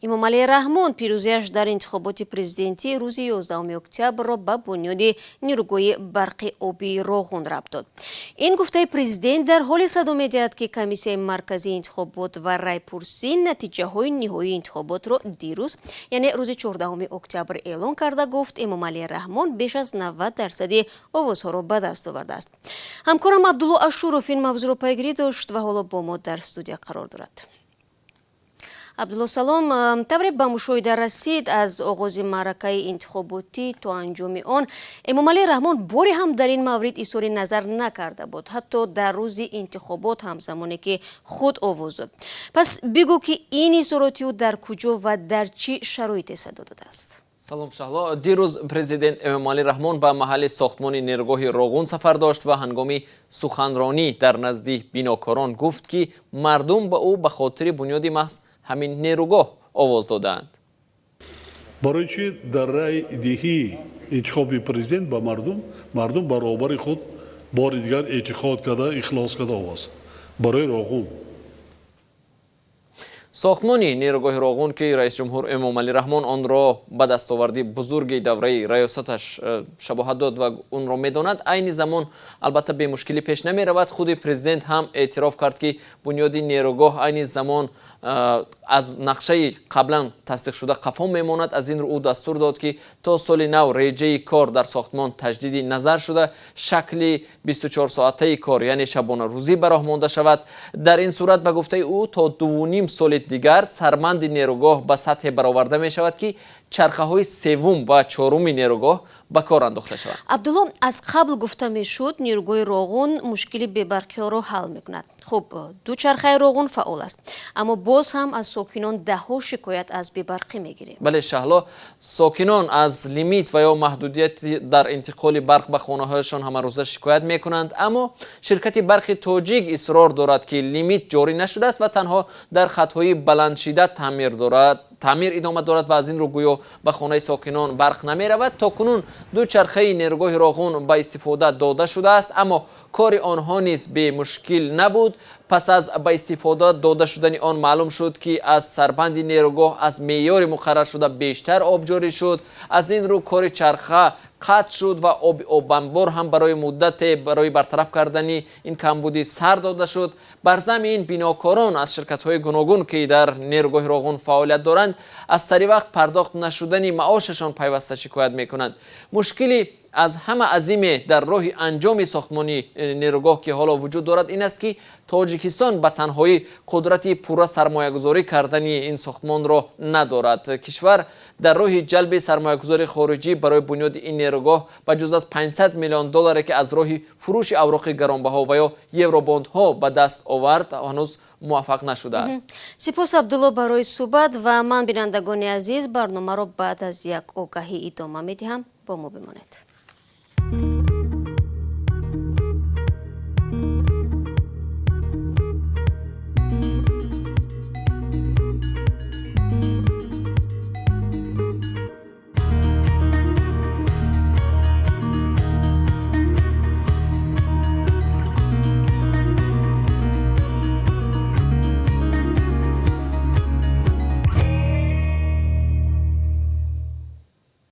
имомалии раҳмон пирӯзияш дар интихоботи президентии рӯзи 11 октябрро ба бунёди нирӯгоҳи барқи оби Роғун рабт дод. ин гуфтаи президент дар ҳоле садо медиҳад ки комиссияи марказии интихобот ва райпурсӣ натиҷаҳои ниҳоии интихоботро дирӯз яъне рӯзи 14 октябр эълон карда гуфт эмомалии раҳмон беш аз 90% овозҳоро ба даст овардааст. ҳамкорам Абдулло Ашуров ин мавзӯъро пайгирӣ дошт ва ҳоло бо мо дар студия қарор дорад. Абдулло салом, тавре ба мушоҳида расид аз оғози маъракаи интихоботӣ то анҷоми он эмомалии раҳмон боре ҳам дар ин маврид изҳори назар накарда буд, ҳатто дар рӯзи интихобот ҳам замоне ки худ овоз дод. Пас бигӯ ки ин изҳороти ӯ дар куҷо ва дар чӣ шароите садо додааст? салом шаҳло, дирӯз президент эмомалии раҳмон ба маҳалли сохтмони нерӯгоҳи Роғун сафар дошт ва ҳангоми суханронӣ дар назди бинокорон гуфт ки мардум ба ӯ ба хотири бунёди маҳз ҳамин нерӯгоҳ овоз доданд. барои чӣ дар райдиҳии интихоби президент ба мардум баробари худ бори дигар эътиқод карда ихлос карда овоз барои Роғун. сохтмони нерӯгоҳи Роғун ки раисҷумҳур эмомалии раҳмон онро ба дастоварди бузурги давраи раёсаташ шабоҳат дод ва онро медонад, айни замон албатта бемушкилӣ пеш намеравад. худи президент ҳам эътироф кард ки бунёди нерӯгоҳ айни замон аз нақшаи қаблан тасдиқшуда қафо мемонад. аз ин рӯ ӯ дастур дод ки то соли нав реҷаи кор дар сохтмон таҷдиди назар шуда шакли 24-соатаи кор яъне шабонарӯзӣ ба роҳ монда шавад. дар ин сурат ба гуфтаи ӯ то 2.5 соли дигар сарбанди нерӯгоҳ ба сатҳе бароварда мешавад ки чархаҳои севум ва чоруми нерӯгоҳ ба кор андохта шавад. Абдулло, аз қабл гуфта мешуд нирӯгоҳи Роғун мушкили бебарқиҳоро ҳал мекунад. хуб, дучархаи Роғун фаъол аст, аммо боз ҳам аз сокинон даҳҳо шикоят аз бебарқӣ мегирем. бале шаҳло, сокинон аз лимит ва ё маҳдудияти дар интиқоли барқ ба хонаҳояшон ҳамарӯза шикоят мекунанд, аммо ширкати барқи тоҷик исрор дорад ки лимит ҷорӣ нашудааст ва танҳо дар хатҳои баландшида таъмир идома дорад ва аз ин рӯ гӯё ба хонаи сокинон барқ намеравад. то кунун дучархаи нерӯгоҳи Роғун ба истифода дода шудааст, аммо кори онҳо низ бемушкил набуд. пас аз ба истифода дода шудани он маълум шуд ки аз сарбанди нерӯгоҳ аз меъёри муқаррар шуда бештар об ҷорӣ шуд. аз ин рӯ кори чарха қатъ шуд ва оби обанбор ҳам барои муддате барои бартараф кардани ин камбудӣ сар дода шуд. бар замми ин бинокорон аз ширкатҳои гуногун ки дар нерӯгоҳи Роғун фаъолият доранд аз сари вақт пардохт нашудани маошашон пайваста шикоят мекунанд. мушкили аз ҳама азиме дар роҳи анҷоми сохтмони нерӯгоҳ ки ҳоло вуҷуд дорад ин аст ки тоҷикистон ба танҳоӣ қудрати пурра сармоягузорӣ кардани ин сохтмонро надорад. кишвар дар роҳи ҷалби сармоягузори хориҷӣ барои бунёди ин нерӯгоҳ ба ҷуз аз $500 миллион ки аз роҳи фурӯши авроқи гаронбаҳо ва ё евробондҳо ба даст овард ҳанӯз муваффақ нашудааст. сипос Абдулло барои суҳбат ва ман бинандагони азиз барномаро баъд аз як огаҳӣ идома медиҳам. бо мо бимонед.